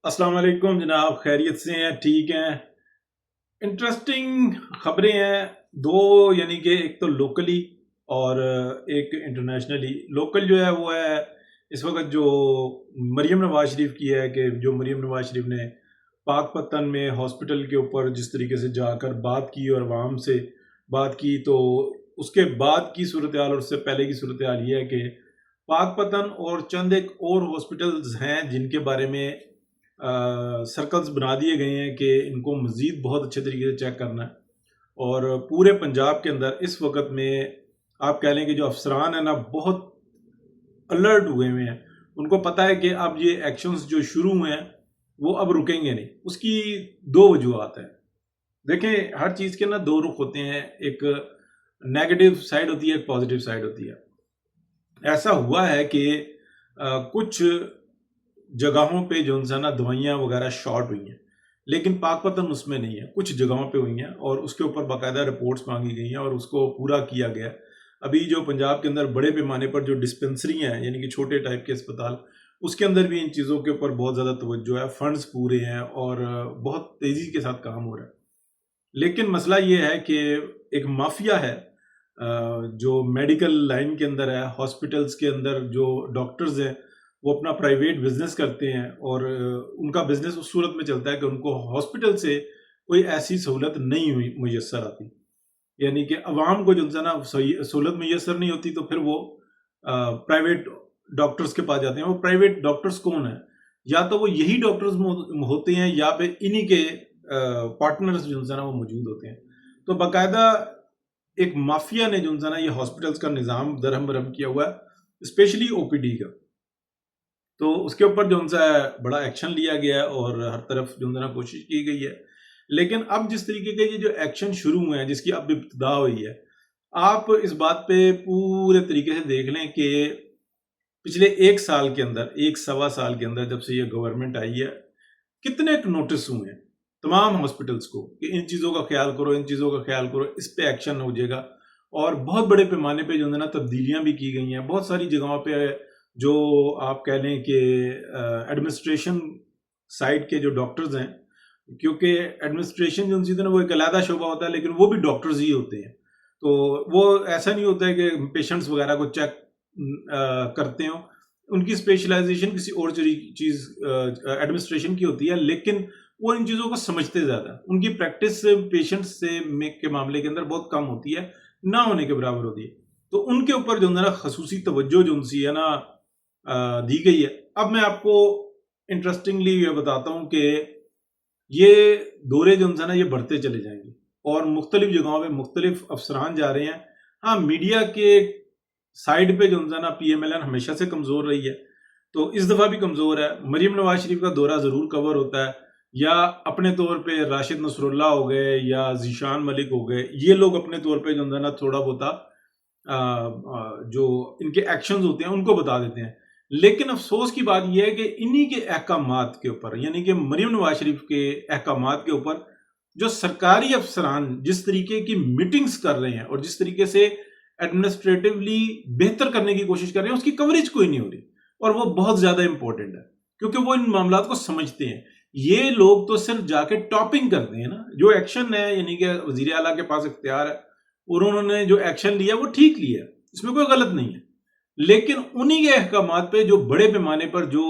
السلام علیکم جناب، خیریت سے ہیں؟ ٹھیک ہیں؟ انٹرسٹنگ خبریں ہیں دو، یعنی کہ ایک تو لوکلی اور ایک انٹرنیشنلی۔ لوکل جو ہے وہ ہے اس وقت جو مریم نواز شریف کی ہے، کہ جو مریم نواز شریف نے پاک پتن میں ہاسپٹل کے اوپر جس طریقے سے جا کر بات کی اور عوام سے بات کی، تو اس کے بعد کی صورتحال اور اس سے پہلے کی صورتحال یہ ہے کہ پاک پتن اور چند ایک اور ہاسپٹلز ہیں جن کے بارے میں سرکلز بنا دیے گئے ہیں کہ ان کو مزید بہت اچھے طریقے سے چیک کرنا ہے۔ اور پورے پنجاب کے اندر اس وقت میں آپ کہہ لیں کہ جو افسران ہیں نا، بہت الرٹ ہوئے ہیں۔ ان کو پتہ ہے کہ اب یہ ایکشنز جو شروع ہوئے ہیں وہ اب رکیں گے نہیں۔ اس کی دو وجوہات ہیں۔ دیکھیں، ہر چیز کے نا دو رخ ہوتے ہیں، ایک نیگیٹو سائڈ ہوتی ہے، ایک پازیٹیو سائڈ ہوتی ہے۔ ایسا ہوا ہے کہ کچھ جگہوں پہ جو ہے نا دوائیاں وغیرہ شارٹ ہوئی ہیں، لیکن پاک پتن اس میں نہیں ہے، کچھ جگہوں پہ ہوئی ہیں اور اس کے اوپر باقاعدہ رپورٹس مانگی گئی ہیں اور اس کو پورا کیا گیا۔ ابھی جو پنجاب کے اندر بڑے پیمانے پر جو ڈسپنسری ہیں، یعنی کہ چھوٹے ٹائپ کے اسپتال، اس کے اندر بھی ان چیزوں کے اوپر بہت زیادہ توجہ ہے، فنڈز پورے ہیں اور بہت تیزی کے ساتھ کام ہو رہا ہے۔ لیکن مسئلہ یہ ہے کہ ایک مافیا ہے جو میڈیکل لائن کے اندر ہے، ہاسپٹلز کے اندر جو ڈاکٹرز ہیں وہ اپنا پرائیویٹ بزنس کرتے ہیں اور ان کا بزنس اس صورت میں چلتا ہے کہ ان کو ہاسپٹل سے کوئی ایسی سہولت نہیں میسر آتی، یعنی کہ عوام کو جو ہے نا سہولت میسر نہیں ہوتی تو پھر وہ پرائیویٹ ڈاکٹرز کے پاس جاتے ہیں۔ وہ پرائیویٹ ڈاکٹرز کون ہیں؟ یا تو وہ یہی ڈاکٹرز ہوتے ہیں یا پھر انہی کے پارٹنرز جو ہے نا وہ موجود ہوتے ہیں۔ تو باقاعدہ ایک مافیا نے جو ہے نا یہ ہاسپٹلز کا نظام درہم برہم کیا ہوا ہے، اسپیشلی او پی ڈی کا۔ تو اس کے اوپر جو ہے بڑا ایکشن لیا گیا ہے اور ہر طرف جو ہے نا کوشش کی گئی ہے۔ لیکن اب جس طریقے کے یہ جو ایکشن شروع ہوئے ہیں، جس کی اب ابتدا ہوئی ہے، آپ اس بات پہ پورے طریقے سے دیکھ لیں کہ پچھلے ایک سال کے اندر، ایک سوا سال کے اندر جب سے یہ گورنمنٹ آئی ہے، کتنے نوٹس ہوئے ہیں تمام ہاسپٹلز کو کہ ان چیزوں کا خیال کرو، ان چیزوں کا خیال کرو، اس پہ ایکشن ہو جائے گا۔ اور بہت بڑے پیمانے پہ جو ہے نا تبدیلیاں بھی کی گئی ہیں بہت ساری جگہوں پہ۔ جو آپ کہہ لیں کہ ایڈمنسٹریشن سائڈ کے جو ڈاکٹرز ہیں، کیونکہ ایڈمنسٹریشن جو ہے نا وہ ایک علیحدہ شعبہ ہوتا ہے، لیکن وہ بھی ڈاکٹرز ہی ہوتے ہیں۔ تو وہ ایسا نہیں ہوتا ہے کہ پیشنٹس وغیرہ کو چیک کرتے ہوں، ان کی اسپیشلائزیشن کسی اور چیز ایڈمنسٹریشن کی ہوتی ہے، لیکن وہ ان چیزوں کو سمجھتے زیادہ، ان کی پریکٹس پیشنٹس سے کے معاملے کے اندر بہت کم ہوتی ہے، نہ ہونے کے برابر ہوتی ہے۔ تو ان کے اوپر جو ہے نا خصوصی توجہ جو ان سی ہے نا دی گئی ہے۔ اب میں آپ کو انٹرسٹنگلی یہ بتاتا ہوں کہ یہ دورے جو ہے نا یہ بڑھتے چلے جائیں گے اور مختلف جگہوں پہ مختلف افسران جا رہے ہیں۔ ہاں، میڈیا کے سائڈ پہ جو ہے نا پی ایم ایل این ہمیشہ سے کمزور رہی ہے، تو اس دفعہ بھی کمزور ہے۔ مریم نواز شریف کا دورہ ضرور کور ہوتا ہے، یا اپنے طور پہ راشد نصر اللہ ہو گئے یا ذیشان ملک ہو گئے، یہ لوگ اپنے طور پہ جو ہے نا تھوڑا بہت جو ان کے ایکشنز ہوتے ہیں ان کو بتا دیتے ہیں۔ لیکن افسوس کی بات یہ ہے کہ انہی کے احکامات کے اوپر، یعنی کہ مریم نواز شریف کے احکامات کے اوپر، جو سرکاری افسران جس طریقے کی میٹنگز کر رہے ہیں اور جس طریقے سے ایڈمنسٹریٹیولی بہتر کرنے کی کوشش کر رہے ہیں، اس کی کوریج کوئی نہیں ہو رہی، اور وہ بہت زیادہ امپورٹنٹ ہے کیونکہ وہ ان معاملات کو سمجھتے ہیں۔ یہ لوگ تو صرف جا کے ٹاپنگ کرتے ہیں نا، جو ایکشن ہے، یعنی کہ وزیر اعلیٰ کے پاس اختیار ہے اور انہوں نے جو ایکشن لیا وہ ٹھیک لیا، اس میں کوئی غلط نہیں ہے، لیکن انہی کے احکامات پہ جو بڑے پیمانے پر جو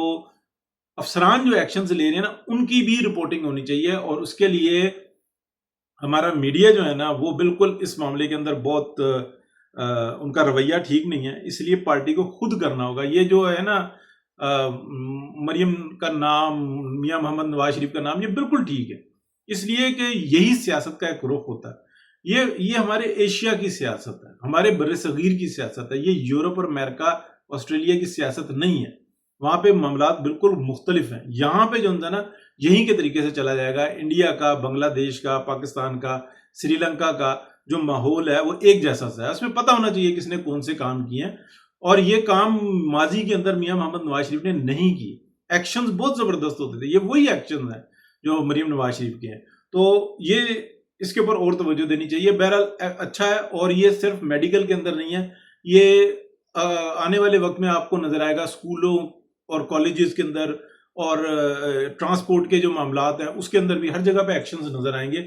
افسران جو ایکشنز لے رہے ہیں نا، ان کی بھی رپورٹنگ ہونی چاہیے، اور اس کے لیے ہمارا میڈیا جو ہے نا وہ بالکل اس معاملے کے اندر بہت ان کا رویہ ٹھیک نہیں ہے۔ اس لیے پارٹی کو خود کرنا ہوگا۔ یہ جو ہے نا مریم کا نام، میاں محمد نواز شریف کا نام، یہ بالکل ٹھیک ہے، اس لیے کہ یہی سیاست کا ایک رخ ہوتا ہے۔ یہ ہمارے ایشیا کی سیاست ہے، ہمارے بر صغیر کی سیاست ہے، یہ یورپ اور امریکہ آسٹریلیا کی سیاست نہیں ہے۔ وہاں پہ معاملات بالکل مختلف ہیں۔ یہاں پہ جو ہے نا یہی کے طریقے سے چلا جائے گا۔ انڈیا کا، بنگلہ دیش کا، پاکستان کا، سری لنکا کا جو ماحول ہے وہ ایک جیسا سا ہے، اس میں پتہ ہونا چاہیے کس نے کون سے کام کیے ہیں، اور یہ کام ماضی کے اندر میاں محمد نواز شریف نے نہیں کی۔ ایکشنز بہت زبردست ہوتے تھے، یہ وہی ایکشنز ہیں جو مریم نواز شریف کے ہیں۔ تو یہ اس کے اوپر اور توجہ دینی چاہیے۔ بہرحال اچھا ہے، اور یہ صرف میڈیکل کے اندر نہیں ہے، یہ آنے والے وقت میں آپ کو نظر آئے گا اسکولوں اور کالجز کے اندر اور ٹرانسپورٹ کے جو معاملات ہیں اس کے اندر بھی ہر جگہ پہ ایکشنز نظر آئیں گے،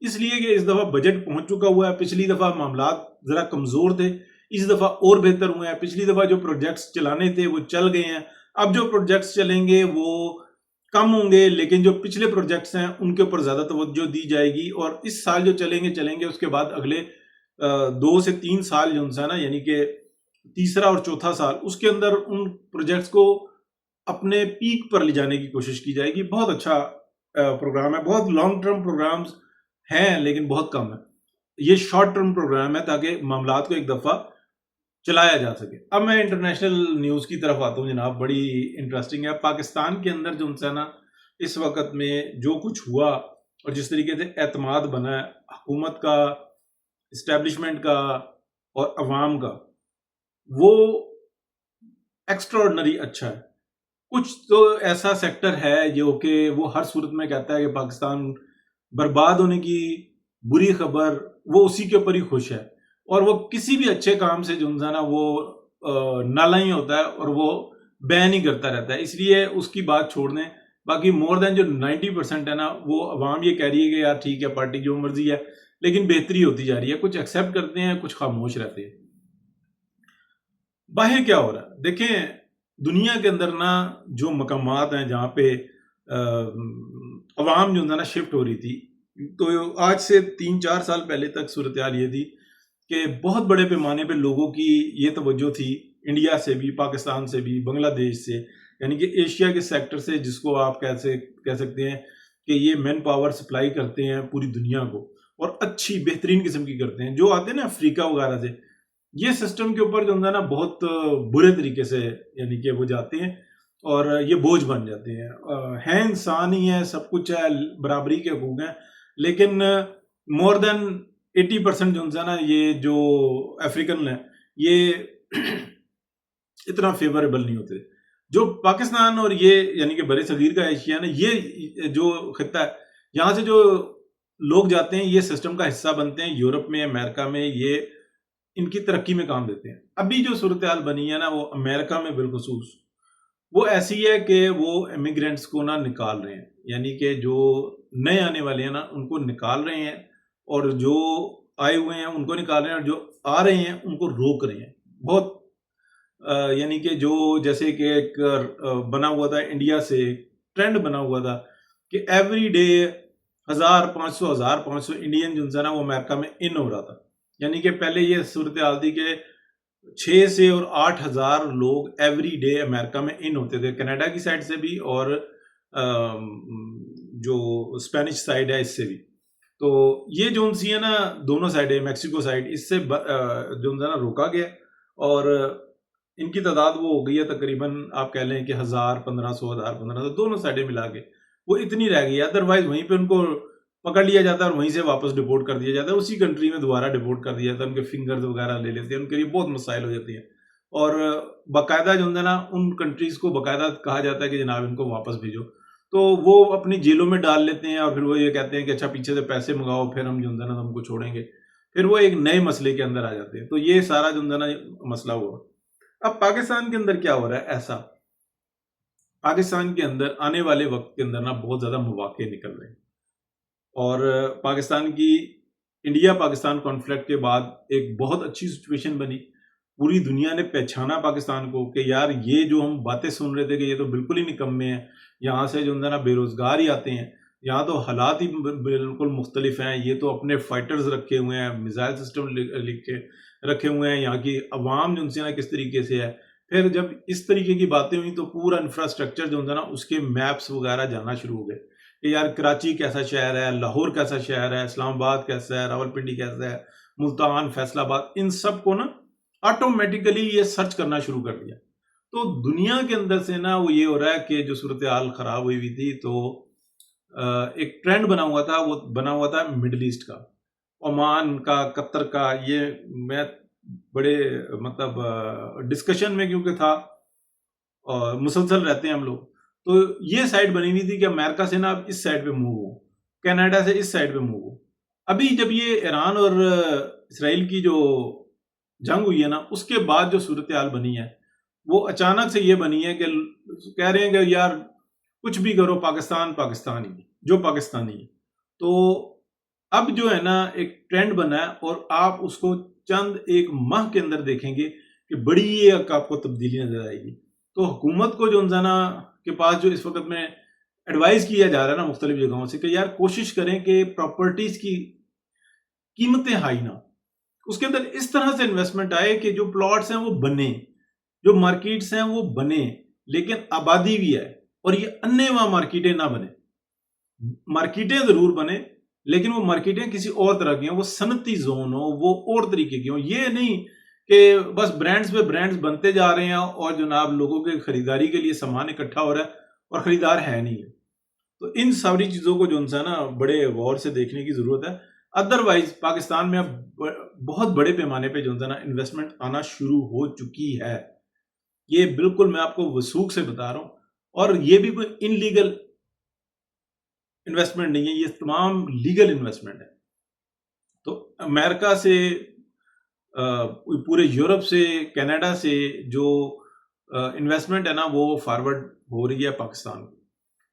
اس لیے کہ اس دفعہ بجٹ پہنچ چکا ہوا ہے. پچھلی دفعہ معاملات ذرا کمزور تھے، اس دفعہ اور بہتر ہوئے ہیں. پچھلی دفعہ جو پروجیکٹس چلانے تھے وہ چل گئے ہیں، اب جو پروجیکٹس چلیں گے وہ کم ہوں گے، لیکن جو پچھلے پروجیکٹس ہیں ان کے اوپر زیادہ توجہ دی جائے گی. اور اس سال جو چلیں گے اس کے بعد اگلے 2 سے 3 سال جو ہے نا، یعنی کہ تیسرا اور چوتھا سال، اس کے اندر ان پروجیکٹس کو اپنے پیک پر لے جانے کی کوشش کی جائے گی. بہت اچھا پروگرام ہے. بہت لانگ ٹرم پروگرامز ہیں لیکن بہت کم ہے. یہ شارٹ ٹرم پروگرام ہے تاکہ معاملات کو ایک دفعہ چلایا جا سکے. اب میں انٹرنیشنل نیوز کی طرف آتا ہوں جناب، بڑی انٹرسٹنگ ہے. پاکستان کے اندر جو ہے نا اس وقت میں جو کچھ ہوا اور جس طریقے سے اعتماد بنا ہے حکومت کا، اسٹیبلشمنٹ کا اور عوام کا، وہ ایکسٹراڈنری اچھا ہے. کچھ تو ایسا سیکٹر ہے جو کہ وہ ہر صورت میں کہتا ہے کہ پاکستان برباد ہونے کی بری خبر وہ اسی کے اوپر ہی خوش ہے، اور وہ کسی بھی اچھے کام سے جو ہے نا وہ نالا ہی ہوتا ہے اور وہ بین ہی کرتا رہتا ہے. اس لیے اس کی بات چھوڑ دیں. باقی مور دین جو 90% ہے نا وہ عوام یہ کہہ رہی ہے کہ یار ٹھیک ہے پارٹی جو مرضی ہے، لیکن بہتری ہوتی جا رہی ہے. کچھ ایکسیپٹ کرتے ہیں، کچھ خاموش رہتے ہیں. باہر کیا ہو رہا ہے دیکھیں، دنیا کے اندر نا جو مقامات ہیں جہاں پہ عوام جو ہے نا شفٹ ہو رہی تھی، تو آج سے 3-4 سال پہلے تک صورتحال یہ تھی کہ بہت بڑے پیمانے پہ لوگوں کی یہ توجہ تھی، انڈیا سے بھی، پاکستان سے بھی، بنگلہ دیش سے، یعنی کہ ایشیا کے سیکٹر سے، جس کو آپ کہہ سکتے ہیں کہ یہ مین پاور سپلائی کرتے ہیں پوری دنیا کو، اور اچھی بہترین قسم کی کرتے ہیں. جو آتے ہیں نا افریقہ وغیرہ سے، یہ سسٹم کے اوپر جو ہے نا بہت برے طریقے سے یعنی کہ وہ جاتے ہیں اور یہ بوجھ بن جاتے ہیں. ہیں انسان ہی ہیں، سب کچھ ہے، برابری کے حقوق ہیں، لیکن مور دین 80% جو ہے نا یہ جو افریقن ہیں یہ اتنا فیوریبل نہیں ہوتے. جو پاکستان اور یہ یعنی کہ بر صغیر کا ایشیا نا، یہ جو خطہ ہے، یہاں سے جو لوگ جاتے ہیں یہ سسٹم کا حصہ بنتے ہیں. یورپ میں، امریکہ میں یہ ان کی ترقی میں کام دیتے ہیں. ابھی جو صورتحال بنی ہے نا وہ امریکہ میں بالخصوص وہ ایسی ہے کہ وہ امیگرینٹس کو نہ نکال رہے ہیں، یعنی کہ جو نئے آنے والے ہیں نا ان کو نکال رہے ہیں، اور جو آئے ہوئے ہیں ان کو نکال رہے ہیں، اور جو آ رہے ہیں ان کو روک رہے ہیں. بہت یعنی کہ جو جیسے کہ ایک بنا ہوا تھا انڈیا سے ٹرینڈ بنا ہوا تھا کہ ایوری ڈے 1500 انڈین جو ہے نا وہ امریکہ میں ان ہو رہا تھا. یعنی کہ پہلے یہ صورتحال تھی کہ 6 سے اور 8,000 لوگ ایوری ڈے امریکہ میں ان ہوتے تھے، کینیڈا کی سائڈ سے بھی اور جو اسپینش سائڈ ہے اس سے بھی. تو یہ جو سی ہے نا دونوں سائڈ ہے، میکسیکو سائڈ، اس سے جو ہے نا روکا گیا، اور ان کی تعداد وہ ہو گئی ہے تقریباً آپ کہہ لیں کہ 1,000 1500 دونوں سائڈیں ملا کے وہ اتنی رہ گئی ہے. ادروائز وہیں پہ ان کو پکڑ لیا جاتا ہے اور وہیں سے واپس ڈپورٹ کر دیا جاتا ہے، اسی کنٹری میں دوبارہ ڈپورٹ کر دیا جاتا ہے. ان کے فنگرز وغیرہ لے لیتے ہیں، ان کے لیے بہت مسائل ہو جاتی ہیں، اور باقاعدہ جو ہے نا ان کنٹریز کو باقاعدہ کہا جاتا ہے کہ جناب ان کو واپس بھیجو. تو وہ اپنی جیلوں میں ڈال لیتے ہیں، اور پھر وہ یہ کہتے ہیں کہ اچھا پیچھے سے پیسے منگاؤ پھر ہم جو ہے نا ہم کو چھوڑیں گے. پھر وہ ایک نئے مسئلے کے اندر آ جاتے ہیں. تو یہ سارا جو ہے نا مسئلہ ہوا. اب پاکستان کے اندر کیا ہو رہا ہے ایسا؟ پاکستان کے اندر آنے والے وقت کے اندر نا بہت زیادہ مواقع نکل رہے ہیں، اور پاکستان کی انڈیا پاکستان کانفلکٹ کے بعد ایک بہت اچھی سچویشن بنی. پوری دنیا نے پہچانا پاکستان کو کہ یار یہ جو ہم باتیں سن رہے تھے کہ یہ تو بالکل ہی نکمے ہیں، یہاں سے جو ہے نا بے روزگار ہی آتے ہیں، یہاں تو حالات ہی بالکل مختلف ہیں، یہ تو اپنے فائٹرز رکھے ہوئے ہیں، میزائل سسٹم رکھے ہوئے ہیں، یہاں کی عوام جو ہے نا کس طریقے سے ہے. پھر جب اس طریقے کی باتیں ہوئی تو پورا انفراسٹرکچر جو ہے نا اس کے میپس وغیرہ جانا شروع ہو گئے کہ یار کراچی کیسا شہر ہے، لاہور کیسا شہر ہے، اسلام آباد کیسا ہے، راولپنڈی کیسا ہے، ملتان، فیصل آباد، ان سب کو نا آٹومیٹیکلی یہ سرچ کرنا شروع کر دیا. تو دنیا کے اندر سے نا وہ یہ ہو رہا ہے کہ جو صورتحال خراب ہوئی تھی تو ایک ٹرینڈ بنا ہوا تھا، وہ بنا ہوا تھا مڈل ایسٹ کا، عمان کا، قطر کا. یہ میں بڑے مطلب ڈسکشن میں کیونکہ تھا اور مسلسل رہتے ہیں ہم لوگ، تو یہ سائڈ بنی ہوئی تھی کہ امریکہ سے نا اب اس سائڈ پہ موو ہو، کینیڈا سے اس سائڈ پہ موو ہو. ابھی جب یہ ایران اور اسرائیل کی جو جنگ ہوئی ہے نا اس کے بعد جو صورتحال بنی ہے وہ اچانک سے یہ بنی ہے کہ کہہ رہے ہیں کہ یار کچھ بھی کرو پاکستان پاکستان ہی ہے، جو پاکستانی ہے۔ تو اب جو ہے نا ایک ٹرینڈ بنا ہے، اور آپ اس کو چند ایک ماہ کے اندر دیکھیں گے کہ بڑی ایک آپ کو تبدیلی نظر آئے گی۔ تو حکومت کو جو انسانہ کے پاس جو اس وقت میں ایڈوائز کیا جا رہا ہے نا مختلف جگہوں سے، کہ یار کوشش کریں کہ پراپرٹیز کی قیمتیں ہائی نہ ہوں، اس کے اندر اس طرح سے انویسٹمنٹ آئے کہ جو پلاٹس ہیں وہ بنے، جو مارکیٹس ہیں وہ بنے، لیکن آبادی بھی ہے، اور یہ انے وہاں مارکیٹیں نہ بنے۔ مارکیٹیں ضرور بنے، لیکن وہ مارکیٹیں کسی اور طرح کی ہوں، وہ صنعتی زون ہو، وہ اور طریقے کی ہوں۔ یہ نہیں کہ بس برانڈز پہ برانڈز بنتے جا رہے ہیں اور جناب لوگوں کے خریداری کے لیے سامان اکٹھا ہو رہا ہے اور خریدار ہے نہیں ہے۔ تو ان ساری چیزوں کو جو ہے نا بڑے غور سے دیکھنے کی ضرورت ہے۔ ادروائز پاکستان میں اب بہت بڑے پیمانے پہ جو ہے نا انویسٹمنٹ آنا شروع ہو چکی ہے، یہ بالکل میں آپ کو وثوق سے بتا رہا ہوں، اور یہ بھی کوئی ان لیگل انویسٹمنٹ نہیں ہے، یہ تمام لیگل انویسٹمنٹ ہے۔ تو امریکہ سے، پورے یورپ سے، کینیڈا سے جو انویسٹمنٹ ہے نا وہ فارورڈ ہو رہی ہے پاکستان کو۔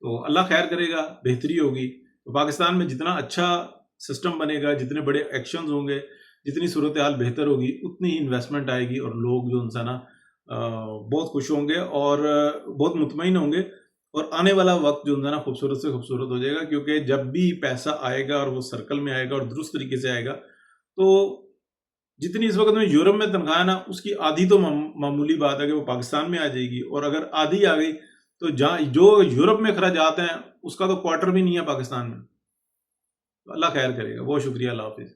تو اللہ خیر کرے گا، بہتری ہوگی۔ تو پاکستان میں جتنا اچھا سسٹم بنے گا، جتنے بڑے ایکشنز ہوں گے، جتنی صورتحال بہتر ہوگی، اتنی ہی انویسٹمنٹ آئے گی، اور لوگ جو انسان بہت خوش ہوں گے اور بہت مطمئن ہوں گے، اور آنے والا وقت جو ہے نا خوبصورت سے خوبصورت ہو جائے گا، کیونکہ جب بھی پیسہ آئے گا اور وہ سرکل میں آئے گا اور درست طریقے سے آئے گا، تو جتنی اس وقت میں یورپ میں تنخواہ ہے نا، اس کی آدھی تو معمولی بات ہے کہ وہ پاکستان میں آ جائے گی، اور اگر آدھی آ گئی تو جو یورپ میں اخراجات ہیں اس کا تو کوارٹر بھی نہیں ہے پاکستان میں۔ تو اللہ خیر کرے گا، بہت شکریہ، اللہ حافظ۔